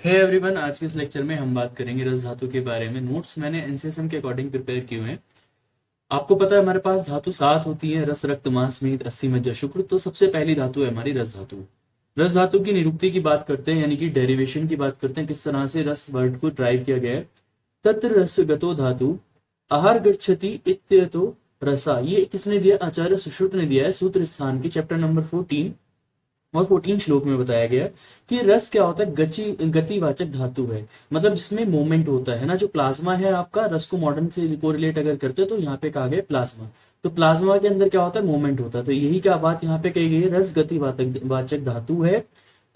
Hey everyone, आज के इस लेक्चर में हम बात करेंगे रस धातु के बारे में। नोट्स मैंने एनसीएसएम के अकॉर्डिंग प्रिपेयर किए हुए हैं। आपको पता है हमारे पास धातु 7 होती है, रस, रक्त, मांस, मेद, अस्थि, मज्जा, शुक्र। तो सबसे पहली धातु है हमारी रस धातु। रस धातु की निरुक्ति की बात करते हैं, यानी कि डेरिवेशन की बात करते हैं, किस तरह से रस वर्ड को ड्राइव किया गया है। तत्र रसगतो धातु आहार गच्छति इत्यतो रसा। ये किसने दिया? आचार्य सुश्रुत ने दिया है सूत्र स्थान की चैप्टर नंबर 14 और 14 श्लोक में बताया गया कि रस क्या होता है? गतिवाचक धातु है, मतलब जिसमें मोमेंट होता है ना। जो प्लाज्मा है आपका, रस को मॉडर्न से कोरिलेट अगर करते हो तो यहाँ पे कहा गया प्लाज्मा। तो प्लाज्मा के अंदर क्या होता है? मोमेंट होता है। तो यही क्या बात यहाँ पे कही गई है, रस गतिवाचक धातु है।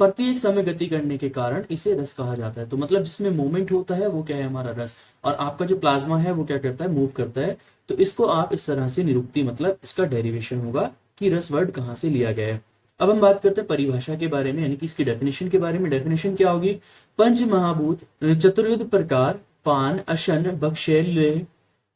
प्रत्येक समय गति करने के कारण इसे रस कहा जाता है। तो मतलब जिसमें मोमेंट होता है वो क्या है? हमारा रस। और आपका जो प्लाज्मा है वो क्या करता है? मूव करता है। तो इसको आप इस तरह से निरुक्ति, मतलब इसका डेरिवेशन होगा कि रस वर्ड कहाँ से लिया गया है। अब हम बात करते हैं परिभाषा के बारे में, यानी कि इसकी डेफिनेशन के बारे में। डेफिनेशन क्या होगी? पंच महाभूत चतुर्युध प्रकार पान अशन भक्ष्य लेह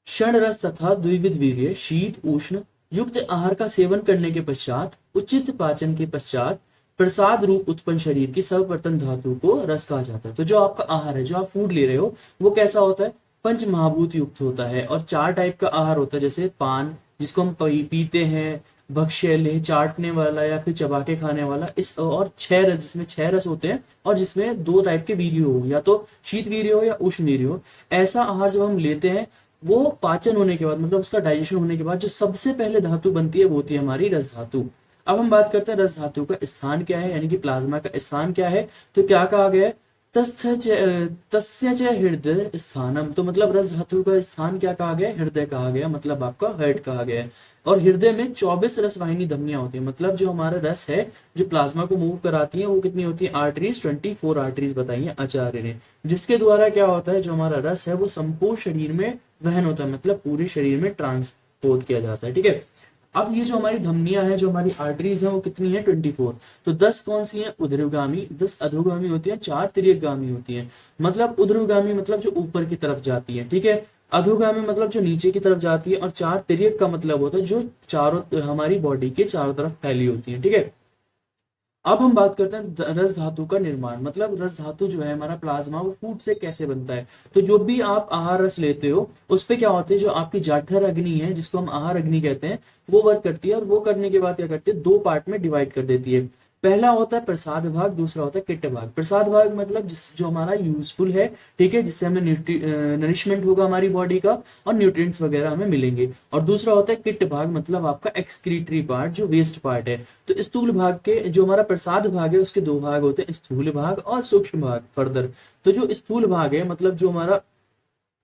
क्षण रस तथा द्विविध वीर्य शीत उष्ण युक्त आहार का सेवन करने के पश्चात उचित पाचन के पश्चात प्रसाद रूप उत्पन्न शरीर की सर्वप्रथम धातु को रस कहा जाता है। तो जो आपका आहार है, जो आप फूड ले रहे हो, वो कैसा होता है? पंच महाभूत युक्त होता है। और 4 टाइप का आहार होता है, जैसे पान जिसको हम पीते हैं, भक्ष्य लेह चाटने वाला या फिर चबा के खाने वाला, इस और 6 रस, जिसमें 6 रस होते हैं और जिसमें 2 टाइप के वीर्य हो, या तो शीत वीर्य हो या उष्ण वीर्य हो। ऐसा आहार जब हम लेते हैं, वो पाचन होने के बाद, मतलब उसका डाइजेशन होने के बाद जो सबसे पहले धातु बनती है वो होती है हमारी रस धातु। अब हम बात करते हैं रस धातु का स्थान क्या है, यानी कि प्लाज्मा का स्थान क्या है। तो क्या कहा गया है? तस्य च हृदय स्थानम। तो मतलब रस धातु का स्थान क्या कहा गया? हृदय कहा गया, मतलब आपका हार्ट कहा गया है। और हृदय में 24 रस वाहिनी धमनियां होती है। मतलब जो हमारा रस है, जो प्लाज्मा को मूव कराती है, वो कितनी होती है? आर्टरीज, 24 आर्टरीज बताई है आचार्य ने, जिसके द्वारा क्या होता है? जो हमारा रस है वो संपूर्ण शरीर में वहन होता है, मतलब पूरे शरीर में ट्रांसपोर्ट किया जाता है। ठीक है। अब ये जो हमारी धमनियां हैं, जो हमारी आर्टरीज हैं, वो कितनी है? 24। तो 10 कौन सी हैं? ऊर्ध्वगामी, 10 अधोगामी होती है, 4 तिर्यकगामी होती है। मतलब ऊर्ध्वगामी मतलब जो ऊपर की तरफ जाती है, ठीक है। अधोगामी मतलब जो नीचे की तरफ जाती है। और 4 तिर्यक का मतलब होता है जो चारों, हमारी बॉडी के चारों तरफ फैली होती है। ठीक है। अब हम बात करते हैं रस धातु का निर्माण। मतलब रस धातु जो है हमारा प्लाज्मा, वो फूड से कैसे बनता है। तो जो भी आप आहार रस लेते हो, उस पे क्या होते हैं? जो आपकी जाठर अग्नि है, जिसको हम आहार अग्नि कहते हैं, वो वर्क करती है। और वो करने के बाद क्या करती है? 2 पार्ट में डिवाइड कर देती है। पहला होता है प्रसाद भाग, दूसरा होता है किट्ट भाग। प्रसाद भाग मतलब जो हमारा यूजफुल है, ठीक है, जिससे हमें नरिशमेंट होगा हमारी बॉडी का, और न्यूट्रिएंट्स वगैरह हमें मिलेंगे। और दूसरा होता है किट्ट भाग, मतलब आपका एक्सक्रीटरी पार्ट, जो वेस्ट पार्ट है। तो स्थूल भाग के, जो हमारा प्रसाद भाग है, उसके 2 भाग होते हैं, स्थूल भाग और सूक्ष्म भाग। फर्दर तो जो स्थूल भाग है, मतलब जो हमारा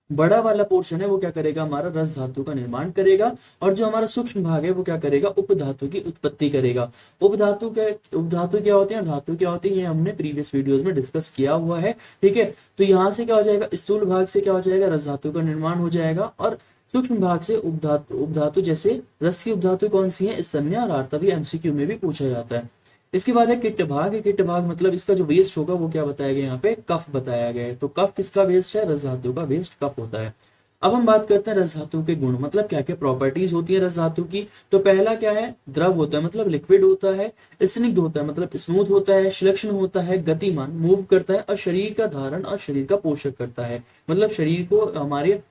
बड़ा वाला पोर्शन है, वो क्या करेगा? हमारा रस धातु का निर्माण करेगा। और जो हमारा सूक्ष्म भाग है, वो क्या करेगा? उपधातु की उत्पत्ति करेगा। उपधातु क्या होते हैं, धातु क्या होती है, ये हमने प्रीवियस वीडियोस में डिस्कस किया हुआ है। ठीक है। तो यहाँ से क्या हो जाएगा? स्थूल भाग से क्या हो जाएगा? रस धातु का निर्माण हो जाएगा। और सूक्ष्म भाग से उपधातु जैसे रस की उपधातु कौन सी है? स्तन्य और आर्तवी। एमसीक्यू में भी पूछा जाता है। इसके बाद है किट्ट भाग। किट्ट भाग मतलब इसका जो वेस्ट होगा वो क्या बताया गया? यहाँ पे कफ बताया गया है। तो कफ किसका वेस्ट है? रस धातु का वेस्ट कफ होता है। अब हम बात करते हैं रस धातु के गुण, मतलब क्या क्या प्रॉपर्टीज होती है रस धातु की। तो पहला क्या है? द्रव होता है, मतलब लिक्विड होता है। स्निग्ध होता है, मतलब स्मूथ होता है। श्लक्षण होता है, गतिमान, मूव करता है। और शरीर का धारण और शरीर का पोषक करता है, मतलब शरीर को हमारे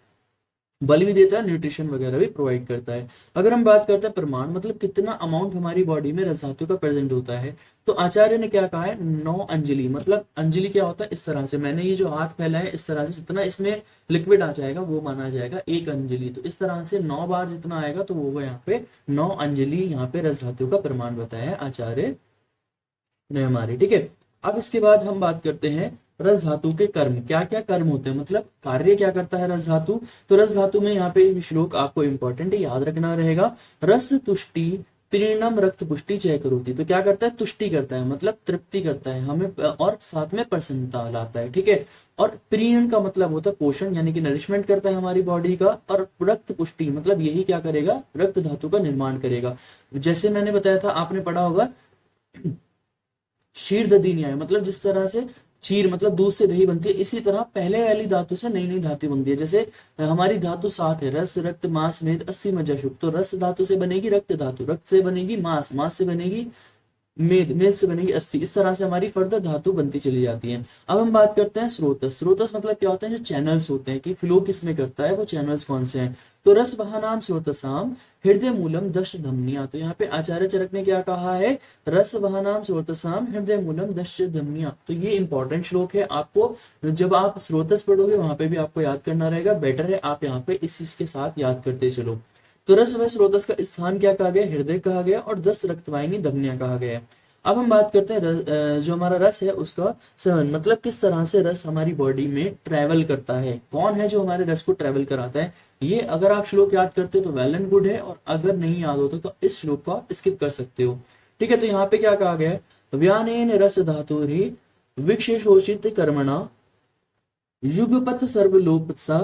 बल भी देता है, न्यूट्रिशन वगैरह भी प्रोवाइड करता है। अगर हम बात करते हैं प्रमाण, मतलब कितना अमाउंट हमारी बॉडी में रस धातु का प्रेजेंट होता है, तो आचार्य ने क्या कहा है? 9 अंजलि। मतलब अंजलि क्या होता है? इस तरह से मैंने ये जो हाथ फैला है, इस तरह से जितना इसमें लिक्विड आ जाएगा वो माना जाएगा 1 अंजलि। तो इस तरह से 9 बार जितना आएगा तो वो यहाँ पे 9 अंजलि यहाँ पे रस धातु का प्रमाण बताया है आचार्य ने हमारे। ठीक है। अब इसके बाद हम बात करते हैं रस धातु के कर्म। क्या क्या कर्म होते हैं, मतलब कार्य क्या करता है रस धातु। तो रस धातु में यहाँ पे श्लोक आपको इंपॉर्टेंट है, याद रखना रहेगा। रस तुष्टि प्रीणम रक्त पुष्टि चय करोति। तो क्या करता है? तुष्टि करता है, मतलब तृप्ति करता है हमें, और साथ में प्रसन्नता लाता है। ठीक है। और प्रीण का मतलब होता है पोषण, यानी कि नरिशमेंट करता है हमारी बॉडी का। और रक्त पुष्टि मतलब यही क्या करेगा? रक्त धातु का निर्माण करेगा। जैसे मैंने बताया था, आपने पढ़ा होगा क्षीर दधी न्याय, मतलब जिस तरह से क्षीर मतलब दूध से दही बनती है, इसी तरह पहले वाली धातु से नई नई धातु बनती है। जैसे हमारी धातु 7 है, रस, रक्त, मांस, मेद, अस्थि, मज्जा, शुक्र। तो रस धातु से बनेगी रक्त धातु, रक्त से बनेगी मांस, मांस से बनेगी मेद, मेद से बनेगी अस्थि। इस तरह से हमारी फर्दर धातु बनती चली जाती है। अब हम बात करते हैं स्रोतस। स्रोतस मतलब क्या होता है, जो चैनल्स होते हैं कि फ्लो किसमें करता है, वो चैनल्स कौन से हैं। तो रस वहानाम स्रोतसाम हृदय मूलम दश धमनिया। तो यहाँ पे आचार्य चरक ने क्या कहा है, रस वहानाम स्रोतसाम हृदय मूलम दश धमनिया। तो ये इंपॉर्टेंट श्लोक है, आपको जब आप स्रोतस पढ़ोगे वहां पे भी आपको याद करना रहेगा। बेटर है आप यहाँ पे इस चीज के साथ याद करते चलो। तो रस व स्रोतस का स्थान क्या कहा गया, हृदय कहा गया, और 10 रक्तवाहिनी धमनियां कहा गया है। अब हम बात करते हैं जो हमारा रस है उसका सहन, मतलब किस तरह से रस हमारी बॉडी में ट्रेवल करता है, कौन है जो हमारे रस को ट्रेवल कराता है। ये अगर आप श्लोक याद करते हो तो वेल एंड गुड है, और अगर नहीं याद होता तो इस श्लोक को आप स्किप कर सकते हो। ठीक है, तो यहाँ पे क्या कहा गया है, व्यानेन रस धातु विक्षेषोचित कर्मणा युगपथ सर्वलोपसा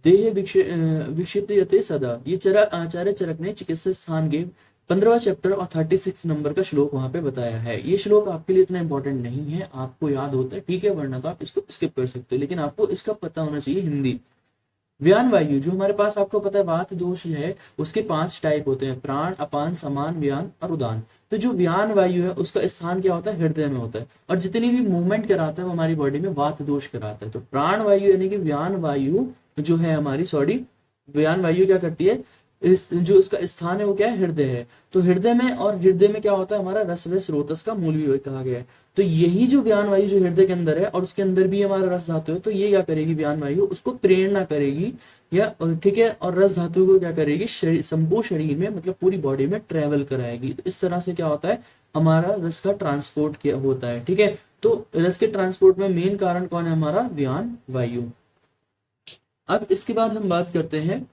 देह विक्षिप्यते सदा। ये चरक, आचार्य चरक ने चिकित्सा स्थान के 15वां चैप्टर और 36 नंबर का श्लोक वहां पे बताया है। ये श्लोक आपके लिए इतना इंपॉर्टेंट नहीं है, आपको याद होता है ठीक है, वरना तो आप इसको स्किप कर सकते हो, लेकिन आपको इसका पता होना चाहिए हिंदी। व्यान वायु जो हमारे पास आपको पता है वात दोष है, उसके 5 टाइप होते हैं, प्राण, अपान, समान, व्यान और उदान। तो जो व्यान वायु है उसका स्थान क्या होता है, हृदय में होता है, और जितनी भी मूवमेंट कराता है वो हमारी बॉडी में वात दोष कराता है। तो प्राण वायु यानी कि व्यान वायु जो है हमारी, सॉरी, व्यान वायु क्या करती है, इस जो उसका स्थान है वो क्या है, हृदय है। तो हृदय में, और हृदय में क्या होता है हमारा रस व स्रोतस का मूल भी कहा गया है। तो यही जो व्यान वायु जो हृदय के अंदर है और उसके अंदर भी हमारा रस धातु है, तो ये क्या करेगी व्यान वायु, उसको प्रेरणा करेगी या ठीक है, और रस धातु को क्या करेगी, संपूर्ण शरीर में मतलब पूरी बॉडी में ट्रेवल कराएगी। तो इस तरह से क्या होता है, हमारा रस का ट्रांसपोर्ट किया होता है। ठीक है, तो रस के ट्रांसपोर्ट में मेन कारण कौन है, हमारा व्यान वायु। अब इसके बाद हम बात करते हैं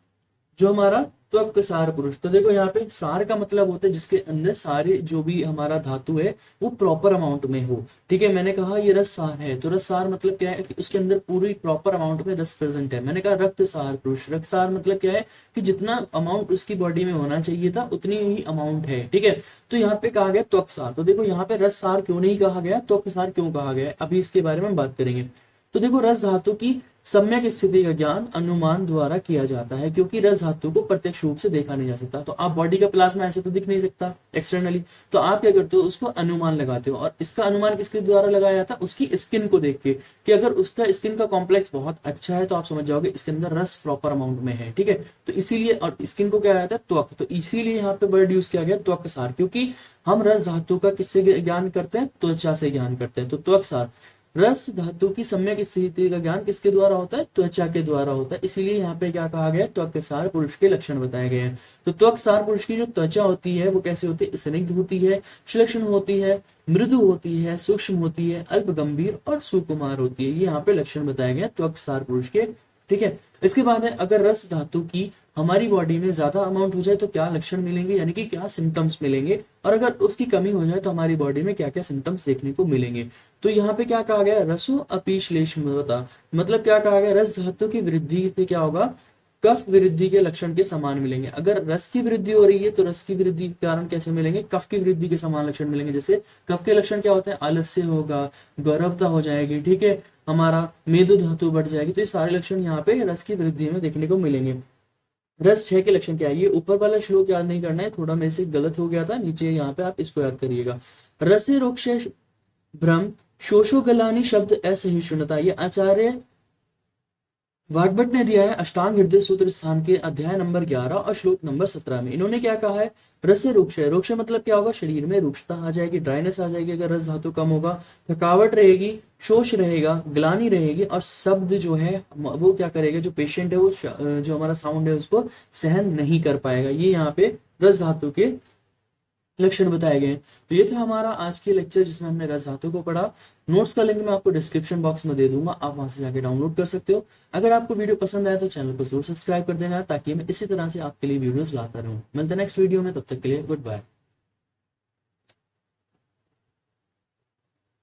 जो हमारा त्वक सार पुरुष। तो देखो यहाँ पे सार का मतलब होता है जिसके अंदर सारे जो भी हमारा धातु है वो प्रॉपर अमाउंट में हो। ठीक है, मैंने कहा ये रस सार है, तो रस सार मतलब क्या है कि उसके अंदर पूरी प्रॉपर अमाउंट में रस प्रेजेंट है। मैंने कहा रक्त सार पुरुष, रक्त सार मतलब क्या है कि जितना अमाउंट उसकी बॉडी में होना चाहिए था उतनी ही अमाउंट है। ठीक है, तो यहाँ पे कहा गया त्वक सार। तो देखो यहाँ पे रस सार क्यों नहीं कहा गया, त्वक सार क्यों कहा गया, अभी इसके बारे में बात करेंगे। तो देखो रस धातु की सम्यक स्थिति का ज्ञान अनुमान द्वारा किया जाता है, क्योंकि रस धातु को प्रत्यक्ष रूप से देखा नहीं जा सकता। तो आप बॉडी का प्लाज्मा ऐसे तो दिख नहीं सकता एक्सटर्नली, तो आप क्या करते हो, उसको अनुमान लगाते हो। और इसका अनुमान किसके द्वारा लगाया जाता है, उसकी स्किन को देख के, कि अगर उसका स्किन का कॉम्प्लेक्स बहुत अच्छा है तो आप समझ जाओगे इसके अंदर रस प्रॉपर अमाउंट में है। ठीक है, तो इसीलिए, और स्किन को क्या जाता है, त्वक, तो इसीलिए यहाँ पे वर्ड यूज किया गया त्वक सार, क्योंकि हम रस धातु का किससे ज्ञान करते हैं, त्वचा से ज्ञान करते हैं। तो त्वक सार, रस धातु की सम्यक स्थिति का ज्ञान किसके द्वारा होता है, त्वचा के द्वारा होता है। इसीलिए यहाँ पे क्या कहा गया, त्वक सार पुरुष के लक्षण बताए गए हैं। तो त्वक सार पुरुष की जो त्वचा होती है वो कैसे होती है, स्निग्ध होती है, श्लेष्ण होती है, मृदु होती है, सूक्ष्म होती है, अल्प गंभीर और सुकुमार होती है। ये यहाँ पे लक्षण बताए गए त्वक सार पुरुष के। ठीक है, इसके बाद है अगर रस धातु की हमारी बॉडी में ज्यादा अमाउंट हो जाए तो क्या लक्षण मिलेंगे, यानी कि क्या सिम्टम्स मिलेंगे, और अगर उसकी कमी हो जाए तो हमारी बॉडी में क्या क्या सिम्टम्स देखने को मिलेंगे। तो यहाँ पे क्या कहा गया, रसो अपीश्लेष्मता, मतलब क्या कहा गया, रस धातु की वृद्धि से क्या होगा, कफ वृद्धि के लक्षण के समान मिलेंगे। अगर रस की वृद्धि हो रही है तो रस की वृद्धि के कारण कैसे मिलेंगे, कफ की वृद्धि के समान लक्षण मिलेंगे। जैसे कफ के लक्षण क्या होते हैं, आलस्य होगा, गौरवता हो जाएगी, ठीक है, हमारा मेदु धातु बढ़ जाएगी। तो ये सारे लक्षण यहाँ पे रस की वृद्धि में देखने को मिलेंगे। रस 6 के लक्षण क्या है, ये ऊपर वाला श्लोक याद नहीं करना है, थोड़ा मेरे से गलत हो गया था, नीचे यहाँ पे आप इसको याद करिएगा। रसे रोक्ष भ्रम शोषो गलानी शब्द असहिष्णुता, ये आचार्य वाग्भट ने दिया है अष्टांग हृदय सूत्र स्थान के अध्याय नंबर 11 और श्लोक नंबर 17 में। इन्होंने क्या कहा है, रसे रुक्ष है, रुक्ष मतलब क्या होगा, शरीर में रुक्षता आ जाएगी, ड्राइनेस आ जाएगी अगर रस धातु कम होगा, थकावट रहेगी, शोष रहेगा, ग्लानी रहेगी, और शब्द जो है वो क्या करेगा, जो पेशेंट है वो जो हमारा साउंड है उसको सहन नहीं कर पाएगा। ये यहाँ पे रस धातु के लक्षण बताए गए। तो ये था हमारा आज के लेक्चर जिसमें हमने रस धातु को पढ़ा। नोट्स का लिंक मैं आपको डिस्क्रिप्शन बॉक्स में दे दूंगा, आप वहां से जाके डाउनलोड कर सकते हो। अगर आपको वीडियो पसंद आया तो चैनल को जरूर सब्सक्राइब कर देना, ताकि मैं इसी तरह से आपके लिए वीडियोस लाता रहूं। मिलते हैं नेक्स्ट वीडियो में, तब तक के लिए गुड बाय।